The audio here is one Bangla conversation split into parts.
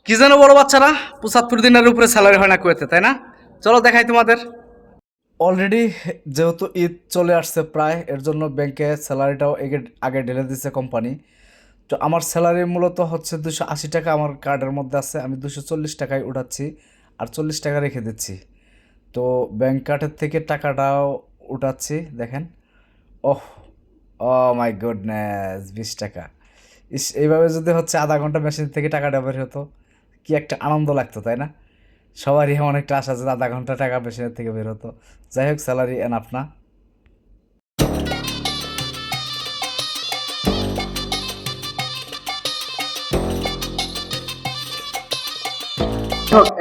কি যেন বড় বাচ্চারা ৭৫ দিনের উপরে স্যালারি হয় না কুয়েতে, তাই না? চলো দেখাই তোমাদের। অলরেডি যেহেতু ঈদ চলে আসছে প্রায়, এর জন্য ব্যাংকে স্যালারিটাও আগে ঢেলে দিচ্ছে কোম্পানি। তো আমার স্যালারি মূলত হচ্ছে 280 টাকা আমার কার্ডের মধ্যে আছে, আমি 240 টাকায় উঠাচ্ছি আর 40 টাকা রেখে দিচ্ছি। তো ব্যাংক কার্ডের থেকে টাকাটাও উঠাচ্ছি, দেখেন। ওহ, ও মাই গুডনেস, 20 টাকা। ইস, এইভাবে যদি হচ্ছে আধা ঘন্টা মেশিন থেকে টাকাটা বের হতো, কি একটা আনন্দ লাগতো, তাই না? সবারই এমন একটা আশা যে আধা ঘন্টা টাকা মেশিনের থেকে বের হতো। যাই হোক, স্যালারি এনাফ না।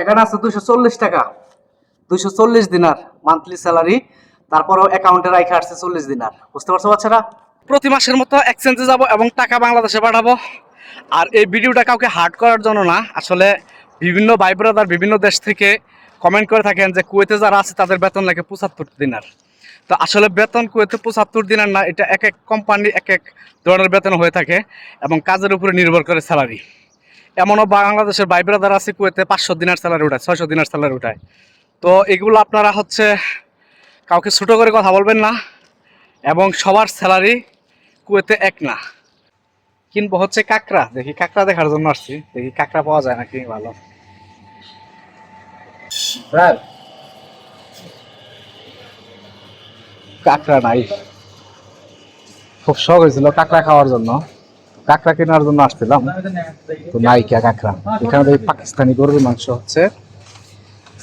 এখানে আছে 240 টাকা, 240 দিনার মান্থলি স্যালারি। তারপরেও অ্যাকাউন্টে রাখা আসছে 40 দিনার। বুঝতে পারছো বাচ্চারা? প্রতি মাসের মতো এক্সচেঞ্জে যাব এবং টাকা বাংলাদেশে পাঠাবো। আর এই ভিডিওটা কাউকে হার্ড করার জন্য না, আসলে বিভিন্ন ভাই ব্রাদার বিভিন্ন দেশ থেকে কমেন্ট করে থাকেন যে কুয়েতে যারা আছে তাদের বেতন লাগে 75 দিনার। তো আসলে বেতন কুয়েতে 75 দিনার না, এটা এক এক কোম্পানি এক এক ধরনের বেতন হয়ে থাকে এবং কাজের উপরে নির্ভর করে স্যালারি। এমনও বাংলাদেশের ভাই ব্রাদার আছে কুয়েতে 500 দিনার স্যালারি উঠায়, 600 দিনার স্যালারি উঠায়। তো এগুলো আপনারা হচ্ছে কাউকে ছোটো করে কথা বলবেন না, এবং সবার স্যালারি কুয়েতে এক না। কিনবো হচ্ছে কাঁকড়া, দেখি কাঁকড়া দেখার জন্য আসছি, দেখি কাঁকড়া পাওয়া যায় নাকি ভালো। কাঁকড়া নাই, খুব শখ হয়েছিল কাঁকড়া খাওয়ার জন্য, কাঁকড়া কেনার জন্য আসছিলাম, তো নাই কে কাঁকড়া। এখানে দেখি পাকিস্তানি গরুর মাংস হচ্ছে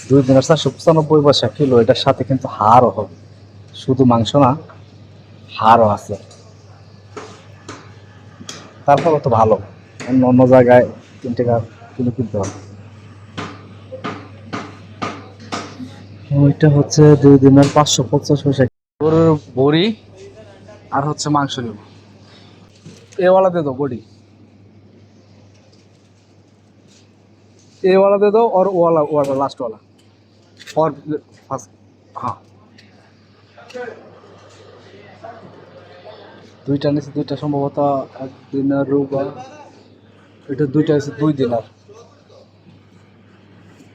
2 দিনের 495 পয়সা কিলো, এটার সাথে কিন্তু হাড়ও হবে, শুধু মাংস না, হাড়ও আছে। তারপরও তো ভালো, অন্য অন্য জায়গায় 3 টাকা কিলো কিনতে হবে। ওইটা হচ্ছে 2 দিনের 550 পয়সা। গরুর বড়ি আর হচ্ছে মাংস নেব। ए वाला दे दो बॉडी, ए वाला दे दो और वो वाला लास्ट वाला और फर्स्ट। हाँ, দুইটা নিচে, দুইটা সম্ভবত 1 দিনার রুবা, এটা দুইটা আছে 2 দিনার।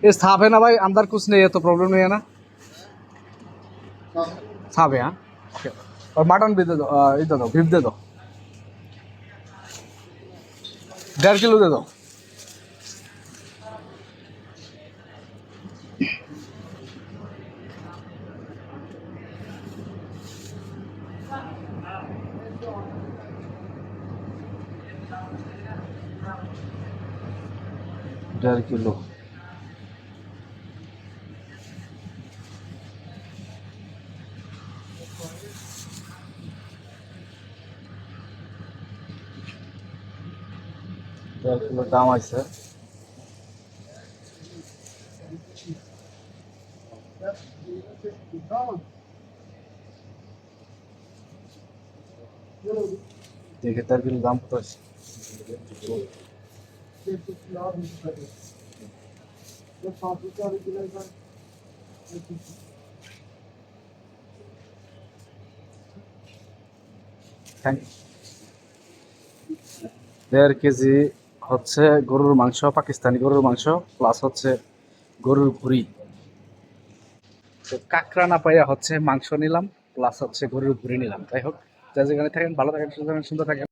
ये साफ है ना भाई, अंदर कुछ नहीं है तो प्रॉब्लम नहीं है ना? साफ है, हाँ। ओके, और मटन भी दे दो, इधर दो, बीफ दे दो, 1.5 किलो दे दो। डेढ़ किलो দাম আছে। দেখে 1.5 কিলো দাম কত আছে। Thank you. 1.5 কেজি হচ্ছে গরুর মাংস, পাকিস্তানি গরুর মাংস, প্লাস হচ্ছে গরুর ভুঁড়ি। তো কাঁকড়া না পাইয়া হচ্ছে মাংস নিলাম, প্লাস হচ্ছে গরুর ভুঁড়ি নিলাম। যাই হোক, যা যেখানে থাকেন ভালো থাকেন, সুন্দর থাকেন।